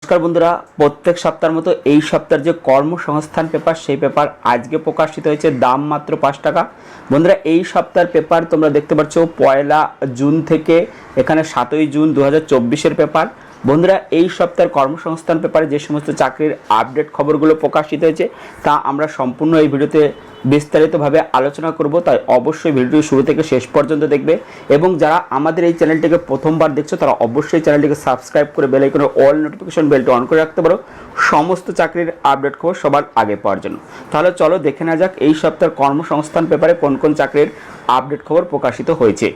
নমস্কার বন্ধুরা, প্রত্যেক সপ্তাহের মতো এই সপ্তাহের যে কর্মসংস্থান পেপার সেই পেপার আজকে প্রকাশিত হয়েছে। দাম মাত্র 5 টাকা। বন্ধুরা, এই সপ্তাহের পেপার তোমরা দেখতে পাচ্ছ 1 জুন থেকে এখানে 7 জুন 2024-এর পেপার। বন্ধুরা, এই সপ্তাহের কর্মসংস্থান পেপারে যে সমস্ত চাকরির আপডেট খবরগুলো প্রকাশিত হয়েছে তা আমরা সম্পূর্ণ এই ভিডিওতে বিস্তারিতভাবে আলোচনা করব, তাই অবশ্যই ভিডিওটি শুরু থেকে শেষ পর্যন্ত দেখবে। এবং যারা আমাদের এই চ্যানেলটিকে প্রথমবার দেখছো তারা অবশ্যই চ্যানেলটিকে সাবস্ক্রাইব করে বেল আইকনের অল নোটিফিকেশন বেলটি অন করে রাখতে পারো সমস্ত চাকরির আপডেট খবর সবার আগে পাওয়ার জন্য। তাহলে চলো দেখে নেওয়া যাক এই সপ্তাহের কর্মসংস্থান পেপারে কোন কোন চাকরির আপডেট খবর প্রকাশিত হয়েছে।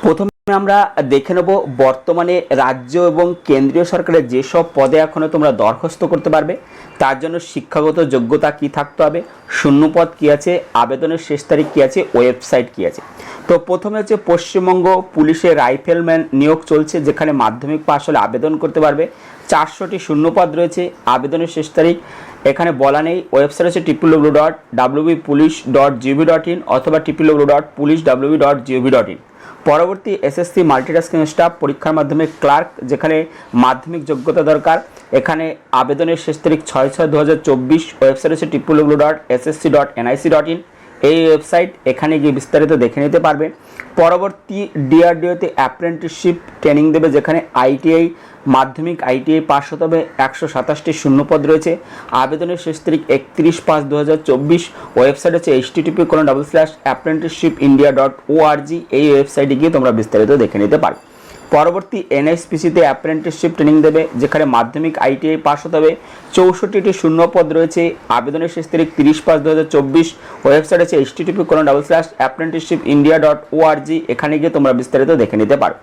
প্রথমে আমরা দেখে নেব বর্তমানে রাজ্য এবং কেন্দ্রীয় সরকারের যেসব পদে এখনও তোমরা দরখাস্ত করতে পারবে তার জন্য শিক্ষাগত যোগ্যতা কি থাকতে হবে, শূন্যপদ কি আছে, আবেদনের শেষ তারিখ কি আছে, ওয়েবসাইট কি আছে। তো প্রথমে হচ্ছে পশ্চিমবঙ্গ পুলিশে রাইফেলম্যান নিয়োগ চলছে, যেখানে মাধ্যমিক পাশ হলে আবেদন করতে পারবে। 400টি শূন্যপদ রয়েছে। আবেদনের শেষ তারিখ এখানে বলা নেই। ওয়েবসাইট হচ্ছে www.wbpolice.gov.in অথবা www.police.gov.in। পরবর্তী এসএসসি মাল্টিটাস্কিং স্টাফ পরীক্ষার মাধ্যমে ক্লার্ক, যেখানে মাধ্যমিক যোগ্যতা দরকার। এখানে আবেদনের শেষ তারিখ 6/6/2024। ওয়েবসাইট হচ্ছে www.ssc.nic.in। এই ওয়েবসাইট, এখানে গিয়ে বিস্তারিত দেখে নিতে পারবে। পরবর্তী ডিআরডিওতে অ্যাপ্রেন্টিসশিপ ট্রেনিং দেবে, যেখানে আইটিআই মাধ্যমিক আইটিআই পাস হতে হবে। 127টি শূন্যপদ রয়েছে। আবেদনের শেষ তারিখ 31/5/2024। ওয়েবসাইট হচ্ছে http://apprenticeshipindia.org। এই ওয়েবসাইটে গিয়ে তোমরা বিস্তারিত দেখে নিতে পারো। পরবর্তী এনএসপিসিতে অ্যাপ্রেন্টিসশিপ ট্রেনিং দেবে, যেখানে মাধ্যমিক আইটিআই পাস হতে হবে। 64টি শূন্যপদ রয়েছে। আবেদনের শেষ তারিখ 30/5/2024। ওয়েবসাইট আছে http://apprenticeshipindia.org। এখানে গিয়ে তোমরা বিস্তারিত দেখে নিতে পারো।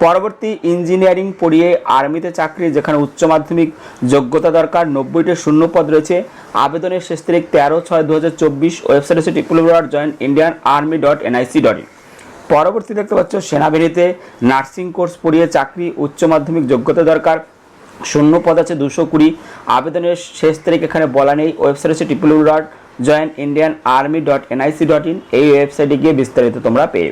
পরবর্তী ইঞ্জিনিয়ারিং পড়িয়ে আর্মিতে চাকরি, যেখানে উচ্চ মাধ্যমিক যোগ্যতা দরকার। 90টি শূন্যপদ রয়েছে। আবেদনের শেষ তারিখ 13/6/2024। ওয়েবসাইট হচ্ছে www.joinindianarmy.nic.in। পরবর্তী দেখতে পাচ্ছ সেনাবাহিনীতে নার্সিং কোর্স পড়িয়ে চাকরি, উচ্চ মাধ্যমিক যোগ্যতা দরকার। শূন্যপদ আছে 220। আবেদনের শেষ তারিখ এখানে বলা নেই। ওয়েবসাইট হচ্ছে www.joinindianarmy.nic.in। এই ওয়েবসাইটে গিয়ে বিস্তারিত তোমরা পেয়ে।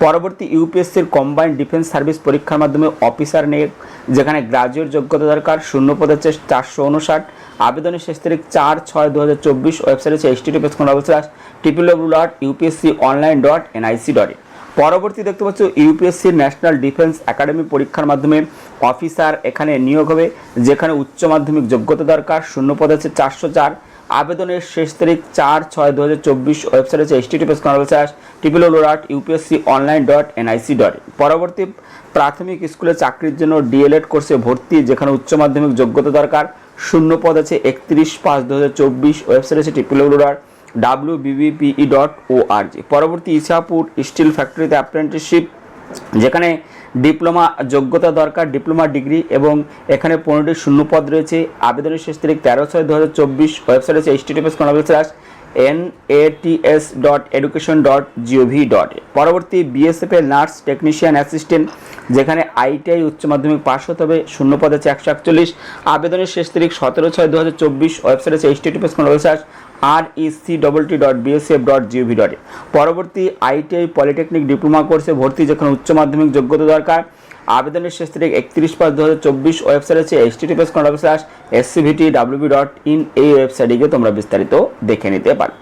পরবর্তী ইউপিএসসির কম্বাইন্ড ডিফেন্স সার্ভিস পরীক্ষার মাধ্যমে অফিসার নিয়োগ, যেখানে গ্রাজুয়েট যোগ্যতা দরকার। শূন্যপদ হচ্ছে 459। আবেদনের শেষ তারিখ 4/6/2024। ওয়েবসাইট হচ্ছে http://www.upsconline.nic.in। পরবর্তী দেখতে পাচ্ছ ইউপিএসসি ন্যাশনাল ডিফেন্স একাডেমি পরীক্ষার মাধ্যমে অফিসার এখানে নিয়োগ হবে, যেখানে উচ্চ মাধ্যমিক যোগ্যতা দরকার। শূন্যপদ আছে 404। আবেদনের শেষ তারিখ 4/6/2024। ওয়েবসাইট আছে http://www.upsconline.nic.in। পরবর্তী প্রাথমিক স্কুলে চাকরির জন্য ডিএলএড কোর্সে ভর্তি, যেখানে উচ্চ মাধ্যমিক যোগ্যতা দরকার। শূন্যপদ আছে 31/5/2024। ওয়েবসাইট আছে www.wbbpe.org। পরবর্তী ইছাপুর স্টিল ফ্যাক্টরিতে অ্যাপ্রেন্টিসশিপ, যেখানে ডিপ্লোমা যোগ্যতা দরকার, ডিপ্লোমা ডিগ্রি, এবং এখানে 15টি শূন্যপদ রয়েছে। আবেদনের শেষ তারিখ 13/6/2024। ওয়েবসাইট আছে http://nats.education.gov.in। পরবর্তী বিএসএফ এর নার্স টেকনিশিয়ান অ্যাসিস্ট্যান্ট, যেখানে আইটিআই উচ্চ মাধ্যমিক পাস হতে হবে। শূন্যপদ আছে 141। আবেদনের শেষ তারিখ 17/6/2024। ওয়েবসাইট আছে http://rectt.bsf.gov.in। পরবর্তী আইটিআই পলিটেকনিক ডিপ্লোমা কোর্সে ভর্তি, যেখানে উচ্চ মাধ্যমিক যোগ্যতা দরকার। আবেদনের শেষ তারিখ 31/5/2024। ওয়েবসাইট আছে http://scvtwb.in। এই ওয়েবসাইটে গিয়ে তোমরা বিস্তারিত দেখে নিতে পারো।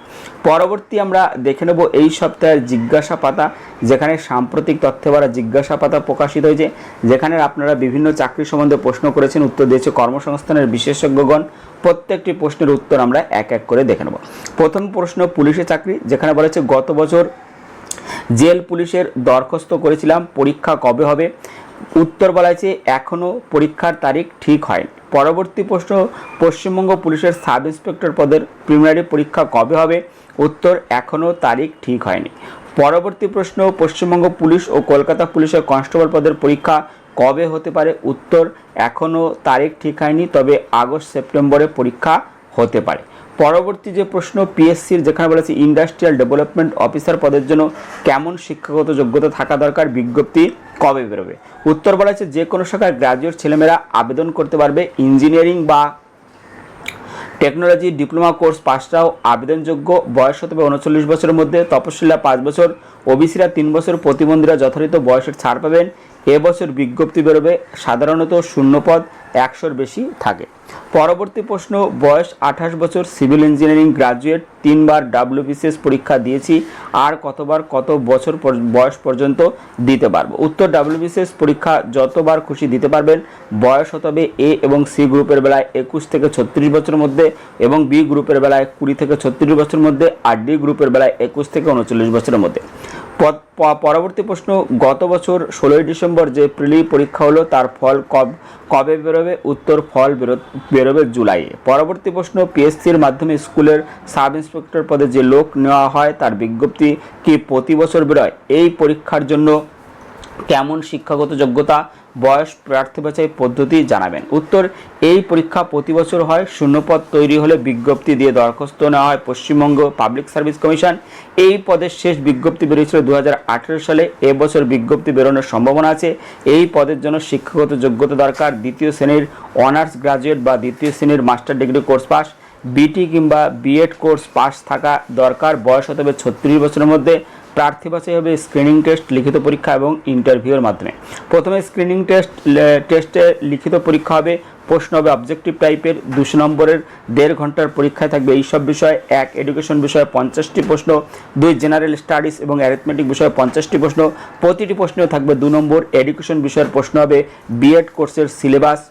পরবর্তী আমরা দেখে নেব এই সপ্তাহের জিজ্ঞাসা পাতা, যেখানে সাম্প্রতিক তথ্য ভরা জিজ্ঞাসা পাতা প্রকাশিত হয়েছে, যেখানে আপনারা বিভিন্ন চাকরি সম্বন্ধে প্রশ্ন করেছেন, উত্তর দিয়েছে কর্মসংস্থানের বিশেষজ্ঞগণ। প্রত্যেকটি প্রশ্নের উত্তর আমরা এক এক করে দেখে নেব। প্রথম প্রশ্ন পুলিশের চাকরি, যেখানে বলা হচ্ছে গত বছর জেল পুলিশের দরখাস্ত করেছিলাম, পরীক্ষা কবে হবে? উত্তর বলা হয়েছে এখনও পরীক্ষার তারিখ ঠিক হয়নি। পরবর্তী প্রশ্ন পশ্চিমবঙ্গ পুলিশের সাব ইন্সপেক্টর পদের প্রিলিমিনারি পরীক্ষা কবে হবে? উত্তর এখনও তারিখ ঠিক হয়নি। পরবর্তী প্রশ্ন পশ্চিমবঙ্গ পুলিশ ও কলকাতা পুলিশের কনস্টেবল পদের পরীক্ষা কবে হতে পারে? উত্তর এখনও তারিখ ঠিক হয়নি, তবে আগস্ট সেপ্টেম্বরে পরীক্ষা হতে পারে। পরবর্তী যে প্রশ্ন পিএসসির, যেখানে বলেছে ইন্ডাস্ট্রিয়াল ডেভেলপমেন্ট অফিসার পদের জন্য কেমন শিক্ষাগত যোগ্যতা থাকা দরকার, বিজ্ঞপ্তি কবে বেরোবে? উত্তর বলা হচ্ছে যে কোনো শাখার গ্রাজুয়েট ছেলেমেয়েরা আবেদন করতে পারবে। ইঞ্জিনিয়ারিং বা টেকনোলজি ডিপ্লোমা কোর্স পাসটাও আবেদনযোগ্য। বয়স হতে হবে 39 বছরের মধ্যে। তপশিলীরা 5 বছর, ওবিসিরা 3 বছর, প্রতিবন্ধীরা যথাযথ বয়সের ছাড় পাবেন। এবছর বিজ্ঞপ্তি বেরোবে, সাধারণত শূন্যপদ 100-র বেশি থাকে। পরবর্তী প্রশ্ন, বয়স 28 বছর, সিভিল ইঞ্জিনিয়ারিং গ্রাজুয়েট, 3বার WBCS পরীক্ষা দিয়েছি, আর কতবার কত বছর বয়স পর্যন্ত দিতে পারবো? উত্তর, WBCS পরীক্ষা যতবার খুশি দিতে পারবেন। বয়স হতে হবে এ এবং সি গ্রুপের বেলায় 21 থেকে 36 বছরের মধ্যে এবং বি গ্রুপের বেলায় 20 থেকে 36 বছরের মধ্যে আর ডি গ্রুপের বেলায় 21 থেকে 39 বছরের মধ্যে। পরবর্তী প্রশ্ন, গত বছর 16ই ডিসেম্বর যে প্রিলি পরীক্ষা হলো তার ফল কবে বেরোবে? উত্তর, ফল বেরোবে জুলাইয়ে। পরবর্তী প্রশ্ন, পিএসসির মাধ্যমে স্কুলের সাব ইন্সপেক্টর পদে যে লোক নেওয়া হয় তার বিজ্ঞপ্তি কি প্রতি বছর বেরোয়? এই পরীক্ষার জন্য কেমন শিক্ষাগত যোগ্যতা, বয়স, প্রার্থী বাছাই পদ্ধতি জানাবেন? উত্তর, এই পরীক্ষা প্রতি বছর হয়। শূন্যপদ তৈরি হলে বিজ্ঞপ্তি দিয়ে দরখাস্ত নেওয়া হয় পশ্চিমবঙ্গ পাবলিক সার্ভিস কমিশন। এই পদের শেষ বিজ্ঞপ্তি বেরিয়েছিল 2018 সালে। এবছর বিজ্ঞপ্তি বেরোনোর সম্ভাবনা আছে। এই পদের জন্য শিক্ষাগত যোগ্যতা দরকার দ্বিতীয় শ্রেণীর অনার্স গ্রাজুয়েট বা দ্বিতীয় শ্রেণীর মাস্টার ডিগ্রি কোর্স পাস, বিটি কিংবা বিএড কোর্স পাস থাকা দরকার। বয়স হতে হবে 36 বছরের মধ্যে। প্রার্থী বাছাই হবে স্ক্রিনিং টেস্ট, লিখিত পরীক্ষা এবং ইন্টারভিউর মাধ্যমে। প্রথমে স্ক্রিনিং টেস্টে লিখিত পরীক্ষা হবে। প্রশ্ন হবে অবজেক্টিভ টাইপের, 200 নম্বরের, 1.5 ঘন্টার পরীক্ষায় থাকবে এইসব বিষয়: 1 এডুকেশন বিষয়ে 50টি প্রশ্ন, 2 জেনারেল স্টাডিজ এবং অ্যারিথমেটিক বিষয়ে 50টি প্রশ্ন। প্রতিটি প্রশ্নেও থাকবে 2 নম্বর। এডুকেশন বিষয়ের প্রশ্ন হবে বিএড কোর্সের সিলেবাস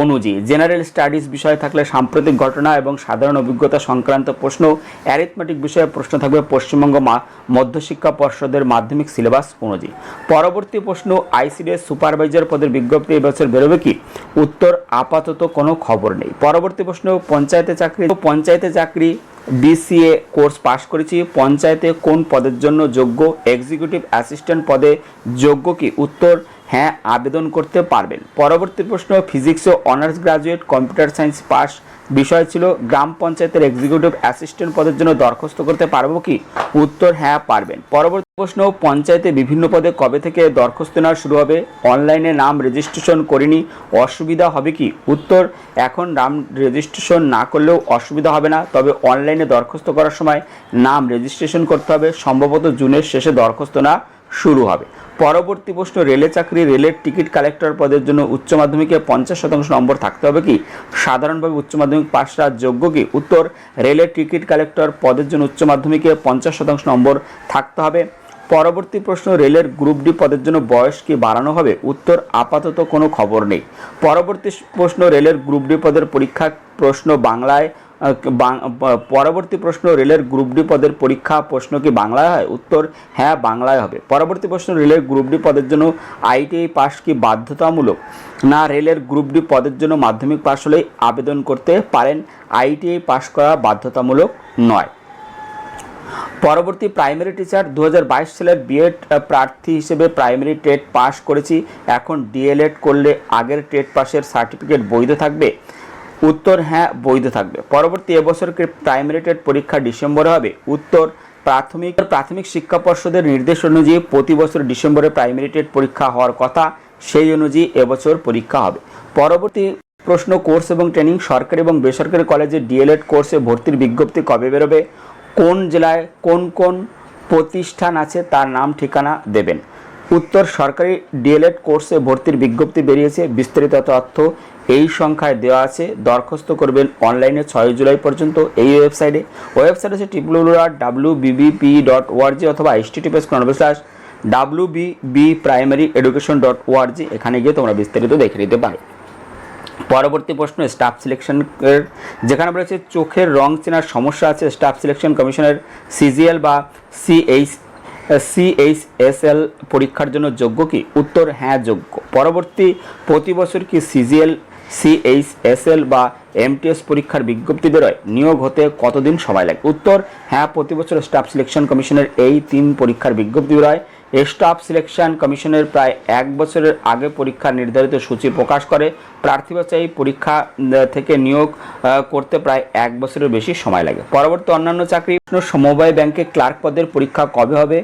অনুযায়ী। জেনারেল স্টাডিজ বিষয় থাকলে সাম্প্রতিক ঘটনা এবং সাধারণ অভিজ্ঞতা সংক্রান্ত প্রশ্ন। অ্যারিথমেটিক বিষয়ে প্রশ্ন থাকবে পশ্চিমবঙ্গ মধ্যশিক্ষা পর্ষদের মাধ্যমিক সিলেবাস অনুযায়ী। পরবর্তী প্রশ্ন, আইসিডিএস সুপারভাইজার পদের বিজ্ঞপ্তি এবছর বেরোবে কি? উত্তর, আপাতত কোনো খবর নেই। পরবর্তী প্রশ্ন, পঞ্চায়েতে চাকরি বিসিএ কোর্স পাশ করেছি, পঞ্চায়েতে কোন পদের জন্য যোগ্য? এক্সিকিউটিভ অ্যাসিস্ট্যান্ট পদে যোগ্য কি? উত্তর, হ্যাঁ, আবেদন করতে পারবেন। পরবর্তী প্রশ্ন, ফিজিক্সে honours graduate, computer science pass বিষয় ছিল, গ্রাম পঞ্চায়েতের এক্সিকিউটিভ অ্যাসিস্ট্যান্ট পদের জন্য দরখাস্ত করতে পারবো কি? উত্তর, হ্যাঁ, পারবেন। পরবর্তী প্রশ্ন, পঞ্চায়েতে বিভিন্ন পদে কবে থেকে দরখাস্ত নেওয়া শুরু হবে? অনলাইনে নাম রেজিস্ট্রেশন করিনি, অসুবিধা হবে কি? উত্তর, এখন নাম রেজিস্ট্রেশন না করলেও অসুবিধা হবে না, তবে অনলাইনে দরখাস্ত করার সময় নাম রেজিস্ট্রেশন করতে হবে। সম্ভবত জুনের শেষে দরখাস্ত না শুরু হবে। পরবর্তী প্রশ্ন, রেলে চাকরি, রেলের টিকিট কালেক্টর পদের জন্য উচ্চ মাধ্যমিকে 50% নম্বর থাকতে হবে কি? সাধারণভাবে উচ্চ মাধ্যমিক পাশরা যোগ্য কি? উত্তর, রেলের টিকিট কালেক্টর পদের জন্য উচ্চ মাধ্যমিকে 50% নম্বর থাকতে হবে। পরবর্তী প্রশ্ন, রেলের গ্রুপ ডি পদের জন্য বয়স কি বাড়ানো হবে? উত্তর, আপাতত কোনো খবর নেই। পরবর্তী প্রশ্ন, রেলের গ্রুপ ডি পদের পরীক্ষা প্রশ্ন বাংলায় পরবর্তী প্রশ্ন, রেলের গ্রুপ ডি পদের পরীক্ষা প্রশ্ন কি বাংলায় হয়? উত্তর, হ্যাঁ, বাংলায় হবে। পরবর্তী প্রশ্ন, রেলের গ্রুপ ডি পদের জন্য আইটিআই পাস কি বাধ্যতামূলক? না, রেলের গ্রুপ ডি পদের জন্য মাধ্যমিক পাস হলেই আবেদন করতে পারেন, আইটিআই পাস করা বাধ্যতামূলক নয়। পরবর্তী, প্রাইমারি টিচার, 2022 সালের বিএড প্রার্থী হিসেবে প্রাইমারি টেট পাস করেছি, এখন ডিএলএড করলে আগের টেট পাসের সার্টিফিকেট বৈধ থাকবে? উত্তর, হ্যাঁ, বৈধ থাকবে। পরবর্তী, এবছরকে প্রাইমারি টেট পরীক্ষা ডিসেম্বরে হবে? উত্তর, প্রাথমিক শিক্ষা পর্ষদের নির্দেশ অনুযায়ী প্রতি বছর ডিসেম্বরে প্রাইমারি টেট পরীক্ষা হওয়ার কথা, সেই অনুযায়ী এবছর পরীক্ষা হবে। পরবর্তী প্রশ্ন, কোর্স এবং ট্রেনিং, সরকারি এবং বেসরকারি কলেজে ডিএলএড কোর্সে ভর্তির বিজ্ঞপ্তি কবে বেরোবে? কোন জেলায় কোন কোন প্রতিষ্ঠান আছে তার নাম ঠিকানা দেবেন? উত্তর, সরকারি ডিএলএড কোর্সে ভর্তির বিজ্ঞপ্তি বেরিয়েছে, বিস্তারিত তথ্য এই সংখ্যায় দেওয়া আছে। দরখাস্ত করবেন অনলাইনে 6 জুলাই পর্যন্ত এই ওয়েবসাইটে হচ্ছে www.wbbp.org অথবা https://wbbprimaryeducation.org, এখানে গিয়ে তোমরা বিস্তারিত দেখে নিতে পারো। পরবর্তী প্রশ্ন, স্টাফ সিলেকশনের, যেখানে বলেছে চোখের রং চেনার সমস্যা আছে, স্টাফ সিলেকশন কমিশনের সিজিএল বা সিএইচএসএল পরীক্ষার জন্য যোগ্য কি? উত্তর, হ্যাঁ, যোগ্য। পরবর্তী, প্রতি বছর কি সিজিএল, সিএইচএসএল বা এমটিএস পরীক্ষার বিজ্ঞপ্তি বেরোয়? নিয়োগ হতে কতদিন সময় লাগে? উত্তর, হ্যাঁ, প্রতি বছর স্টাফ সিলেকশন কমিশনের এই 3 পরীক্ষার বিজ্ঞপ্তি বেরোয়। স্টাফ সিলেকশন কমিশনের প্রায় 1 বছরের আগে পরীক্ষার নির্ধারিত সূচি প্রকাশ করে। প্রার্থী বাছাই পরীক্ষা থেকে নিয়োগ করতে প্রায় 1 বছরের বেশি সময় লাগে। পরবর্তী, অন্যান্য চাকরি, সমবায় ব্যাংকে ক্লার্ক পদের পরীক্ষা কবে হবে?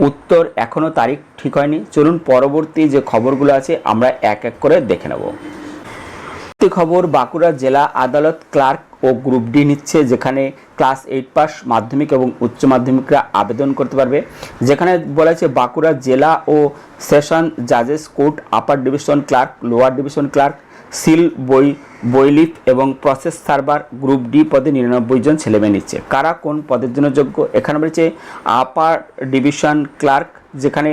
উত্তর, এখনও তারিখ ঠিক হয়নি। চলুন পরবর্তী যে খবরগুলো আছে আমরা এক এক করে দেখে নেব। খবর, বাঁকুড়া জেলা আদালত ক্লার্ক ও গ্রুপ ডি নিচ্ছে, যেখানে ক্লাস 8 পাস মাধ্যমিক এবং উচ্চ মাধ্যমিকরা আবেদন করতে পারবে। যেখানে বলা হয়েছে বাঁকুড়া জেলা ও সেশন জাজেস court upper division clerk, lower division clerk, seal bailiff এবং প্রসেস সার্ভার গ্রুপ ডি পদে 99 জন ছেলেমেয়ে নিচ্ছে। কারা কোন পদের জন্য যোগ্য? এখানে বলেছে আপার ডিভিশন ক্লার্ক, যেখানে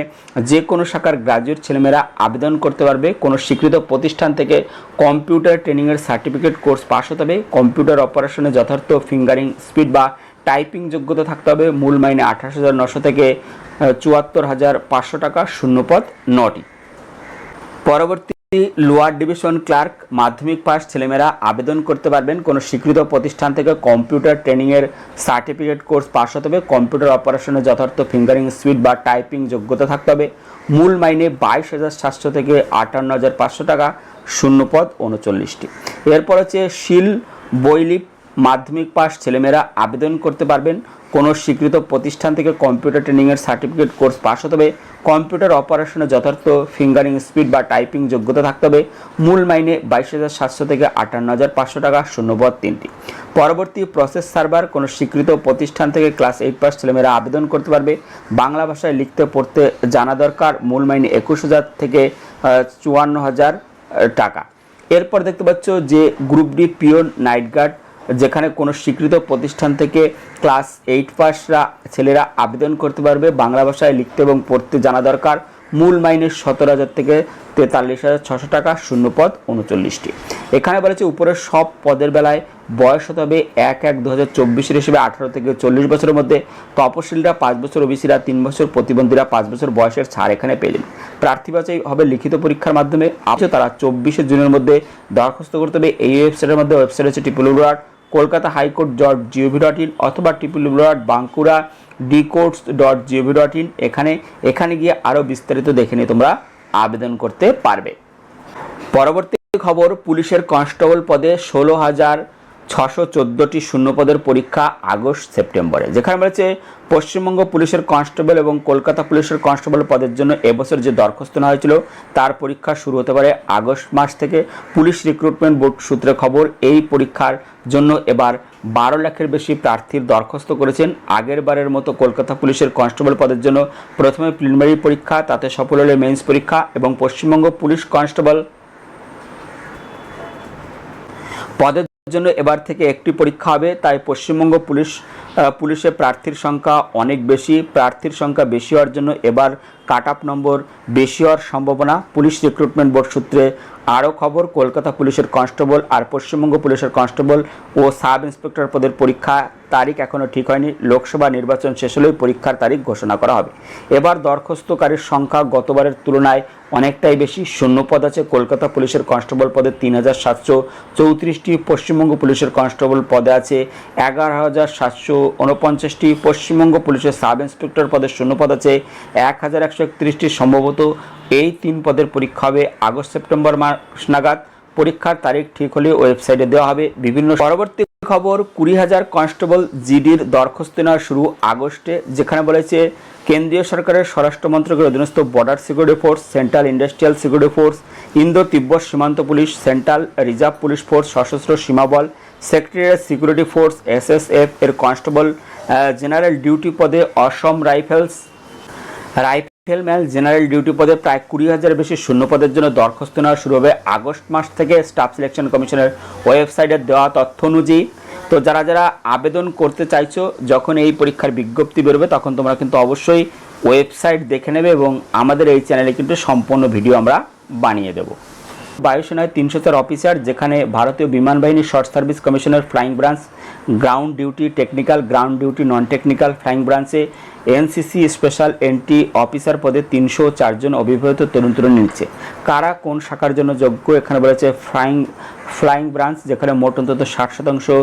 যে কোনো শাখার গ্রাজুয়েট ছেলেমেয়েরা আবেদন করতে পারবে। কোনো স্বীকৃত প্রতিষ্ঠান থেকে কম্পিউটার ট্রেনিংয়ের সার্টিফিকেট কোর্স পাস হতে হবে। কম্পিউটার অপারেশনে যথার্থ ফিঙ্গারিং স্পিড বা টাইপিং যোগ্যতা থাকতে হবে। মূল মাইনে 28,900 থেকে 74,500 টাকা, শূন্যপদ 9টি। পরবর্তী লোয়ার ডিভিশন ক্লার্ক মাধ্যমিক পাস ছেলেমেয়েরা আবেদন করতে পারবেন। কোনো স্বীকৃত প্রতিষ্ঠান থেকে কম্পিউটার ট্রেনিংয়ের সার্টিফিকেট কোর্স পাস হতে হবে। কম্পিউটার অপারেশনে যথার্থ ফিঙ্গারিং স্পিড বা টাইপিং যোগ্যতা থাকতে হবে। মূল মাইনে 22,700 থেকে 58,500 টাকা, শূন্যপদ 39টি। এরপর হচ্ছে শিল বইলিপ মাধ্যমিক পাস ছেলেমেয়েরা আবেদন করতে পারবেন। কোনো স্বীকৃত প্রতিষ্ঠান থেকে কম্পিউটার ট্রেনিংয়ের সার্টিফিকেট কোর্স পাস হতে হবে। কম্পিউটার অপারেশনে যথার্থ ফিঙ্গারিং স্পিড বা টাইপিং যোগ্যতা থাকতে হবে। মূল মাইনে 22,700 থেকে 58,500 টাকা, শূন্যপদ 3টি। পরবর্তী প্রসেস সার্ভার, কোনো স্বীকৃত প্রতিষ্ঠান থেকে ক্লাস 8 পাস ছেলেমেয়েরা আবেদন করতে পারবে। বাংলা ভাষায় লিখতে পড়তে জানা দরকার। মূল মাইনে 21,000 থেকে 54,000 টাকা। এরপর দেখতে পাচ্ছ যে group D peon night guard, যেখানে কোনো স্বীকৃত প্রতিষ্ঠান থেকে ক্লাস 8 পাসরা ছেলেরা আবেদন করতে পারবে। বাংলা ভাষায় লিখতে এবং পড়তে জানা দরকার। মূল মাইনে 17,000 থেকে 43,600 টাকা, শূন্যপদ 39টি। এখানে বলেছে উপরের সব পদের বেলায় বয়স হতে হবে 1/1/2024 হিসেবে 18 থেকে 40 বছরের মধ্যে। তপশিলরা 5 বছর, ওবিসিরা 3 বছর, প্রতিবন্ধীরা 5 বছর বয়সের ছাড় এখানে পেলেন। প্রার্থী বাছাই হবে লিখিত পরীক্ষার মাধ্যমে। তারা 24 জুনের মধ্যে দরখাস্ত করতে হবে। এই ওয়েবসাইটের মধ্যে ওয়েবসাইট হচ্ছে কলকাতা হাইকোর্ট .gov.in অথবা www.bankura.dcourts.gov.in। এখানে গিয়ে আরও বিস্তারিত দেখে নিয়ে তোমরা আবেদন করতে পারবে। পরবর্তী খবর, পুলিশের কনস্টেবল পদে 16,614টি শূন্যপদের পরীক্ষা আগস্ট সেপ্টেম্বরে। যেখানে বলেছে পশ্চিমবঙ্গ পুলিশের কনস্টেবল এবং কলকাতা পুলিশের কনস্টেবল পদের জন্য এবছর যে দরখাস্ত নেওয়া হয়েছিল তার পরীক্ষা শুরু হতে পারে আগস্ট মাস থেকে। পুলিশ রিক্রুটমেন্ট বোর্ড সূত্রে খবর, এই পরীক্ষার জন্য এবার 12 লাখের বেশি প্রার্থীর দরখাস্ত করেছেন। আগের বারের মতো কলকাতা পুলিশের কনস্টেবল পদের জন্য প্রথমে প্রিলিমিনারি পরীক্ষা, তাতে সফল হলে মেন্স পরীক্ষা এবং পশ্চিমবঙ্গ পুলিশ কনস্টেবল পদের জন্য এবার থেকে একটি পরীক্ষা হবে। তাই পশ্চিমবঙ্গ পুলিশে প্রার্থীর সংখ্যা অনেক বেশি। প্রার্থীর সংখ্যা বেশি হওয়ার জন্য এবার কাট অফ নম্বর বেশি হওয়ার সম্ভাবনা। পুলিশ রিক্রুটমেন্ট বোর্ড সূত্রে আরও খবর, কলকাতা পুলিশের কনস্টেবল আর পশ্চিমবঙ্গ পুলিশের কনস্টেবল ও সাব ইন্সপেক্টর পদের পরীক্ষা তারিখ এখনও ঠিক হয়নি। লোকসভা নির্বাচন শেষ হলেই পরীক্ষার তারিখ ঘোষণা করা হবে। এবার দরখাস্তকারীর সংখ্যা গতবারের তুলনায় অনেকটাই বেশি। শূন্যপদ আছে কলকাতা পুলিশের কনস্টেবল পদে 3,734টি, পশ্চিমবঙ্গ পুলিশের কনস্টেবল পদে আছে 11,749টি, পশ্চিমবঙ্গ পুলিশের সাব ইন্সপেক্টর পদে শূন্যপদ আছে 1,131টি। সম্ভবত এই 3 পদের পরীক্ষা হবে আগস্ট সেপ্টেম্বর মাস নাগাদ। পরীক্ষার তারিখ ঠিক হলে ওয়েবসাইটে দেওয়া হবে। বিভিন্ন পরবর্তী খবর, 20,000 কনস্টেবল জিডির দরখাস্ত নেওয়া শুরু আগস্টে। যেখানে বলেছে কেন্দ্রীয় সরকারের স্বরাষ্ট্র মন্ত্রকের অধীনস্থ border security force, central industrial security force, Indo Tibet সীমান্ত police, central reserve police force, সশস্ত্র সীমাবল, সেক্রেটারিয়েট সিকিউরিটি ফোর্স SSF এর কনস্টেবল জেনারেল ডিউটি পদে, অসম রাইফেলম্যান জেনারেল ডিউটি পদে প্রায় 20,000 বেশি শূন্যপদের জন্য দরখাস্ত নেওয়া শুরু হবে আগস্ট মাস থেকে। স্টাফ সিলেকশন কমিশনের ওয়েবসাইটে দেওয়া তথ্য অনুযায়ী। তো যারা যারা আবেদন করতে চাইছো, যখন এই পরীক্ষার বিজ্ঞপ্তি বেরোবে তখন তোমরা কিন্তু অবশ্যই ওয়েবসাইট দেখে নেবে এবং আমাদের এই চ্যানেলে কিন্তু সম্পূর্ণ ভিডিও আমরা বানিয়ে দেবো। বায়ুসেনায় 304 অফিসার, যেখানে ভারতীয় বিমান বাহিনীর শর্ট সার্ভিস কমিশনের flying branch, ground duty technical, ground duty non technical flying ব্রাঞ্চে এনসিসি স্পেশাল এন্ট্রি অফিসার পদে 304 জন অবিবাহিত তরুণ তরুণী নিচ্ছে। কারা কোন শাখার জন্য যোগ্য? এখানে বলেছে ফ্লাইং ব্রাঞ্চ, যেখানে মোট অন্তত 60%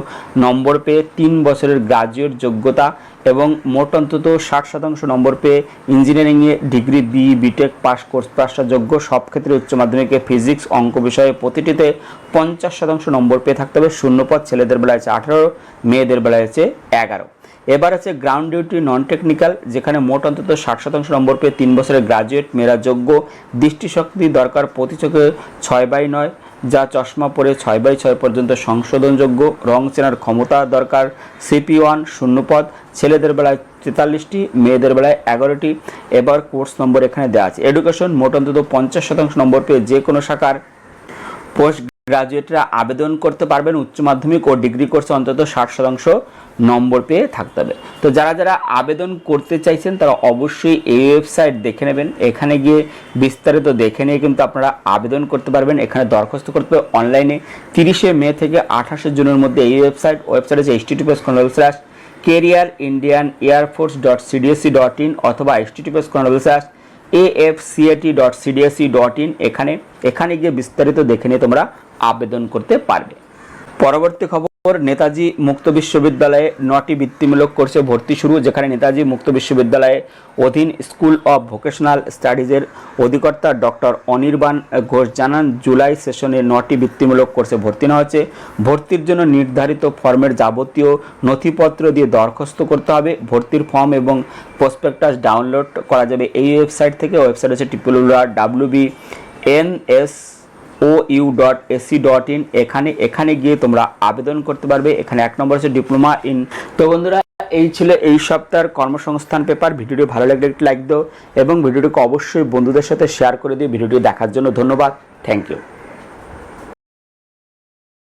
নম্বর পেয়ে 3 বছরের গ্রাজুয়েট যোগ্যতা এবং মোট অন্তত 60% নম্বর পেয়ে ইঞ্জিনিয়ারিংয়ে ডিগ্রি বিটেক পাস কোর্স পাসটা যোগ্য। সব ক্ষেত্রে উচ্চ মাধ্যমিকে ফিজিক্স অঙ্ক বিষয়ে প্রতিটিতে 50% নম্বর পেয়ে থাকতে হবে। শূন্যপদ ছেলেদের বেলায় আছে 18, মেয়েদের বেলায় আছে 11। এবার আছে গ্রাউন্ড ডিউটি নন টেকনিক্যাল, যেখানে মোট অন্তত 60% নম্বর পেয়ে 3 বছরের গ্রাজুয়েট মেয়েরা যোগ্য। দৃষ্টিশক্তি দরকার, প্রতি চোখে 6/9 যা চশমা পরে 6/6 পর্যন্ত সংশোধনযোগ্য, রং চেনার ক্ষমতা দরকার। CP1 শূন্য পদ, ছেলেদের বেলায় 43টি, মেয়েদের বেলায় 11টি। এবার কোর্স নম্বর এখানে দেওয়া আছে। এডুকেশন মোট অন্তত 50% নম্বর পেয়ে যে কোনো শাখার পোস্ট গ্রাজুয়েটরা আবেদন করতে পারবেন। উচ্চ মাধ্যমিক ও ডিগ্রি কোর্সে অন্তত 60% নম্বর পেয়ে থাকতে হবে। তো যারা যারা আবেদন করতে চাইছেন তারা অবশ্যই এই ওয়েবসাইট দেখে নেবেন। এখানে গিয়ে বিস্তারিত দেখে নিয়ে কিন্তু আপনারা আবেদন করতে পারবেন। এখানে দরখাস্ত করতে হবে অনলাইনে 30শে মে থেকে 28শে জুনের মধ্যে। এই ওয়েবসাইট হচ্ছে https://careerindianairforce.cdsc.in অথবা https://afcat.cdsc.in। এখানে গিয়ে বিস্তারিত দেখে নিয়ে তোমরা আবেদন করতে পারবে। পরবর্তী খবর, নেতাজি মুক্ত বিশ্ববিদ্যালয়ে 9টি বৃত্তিমূলক কোর্সে ভর্তি শুরু। যেখানে নেতাজি মুক্ত বিশ্ববিদ্যালয়ে অধীন স্কুল অব ভোকেশনাল স্টাডিজের অধিকর্তা ডক্টর অনির্বাণ ঘোষ জানান, জুলাই সেশনে 9টি বৃত্তিমূলক কোর্সে ভর্তি নেওয়া হচ্ছে। ভর্তির জন্য নির্ধারিত ফর্মের যাবতীয় নথিপত্র দিয়ে দরখাস্ত করতে হবে। ভর্তির ফর্ম এবং প্রসপেক্টাস ডাউনলোড করা যাবে এই ওয়েবসাইট থেকে। ওয়েবসাইট হচ্ছে www.bns.ou.ac.in। এখানে গিয়ে তোমরা আবেদন করতে পারবে। এখানে 1 নম্বর হচ্ছে ডিপ্লোমা ইন। তো বন্ধুরা, এই ছিল এই সপ্তাহের কর্মসংস্থান পেপার। ভিডিওটি ভালো লাগলে একটি লাইক দাও এবং ভিডিওটিকে অবশ্যই বন্ধুদের সাথে শেয়ার করে দিও। ভিডিওটি দেখার জন্য ধন্যবাদ। Thank you.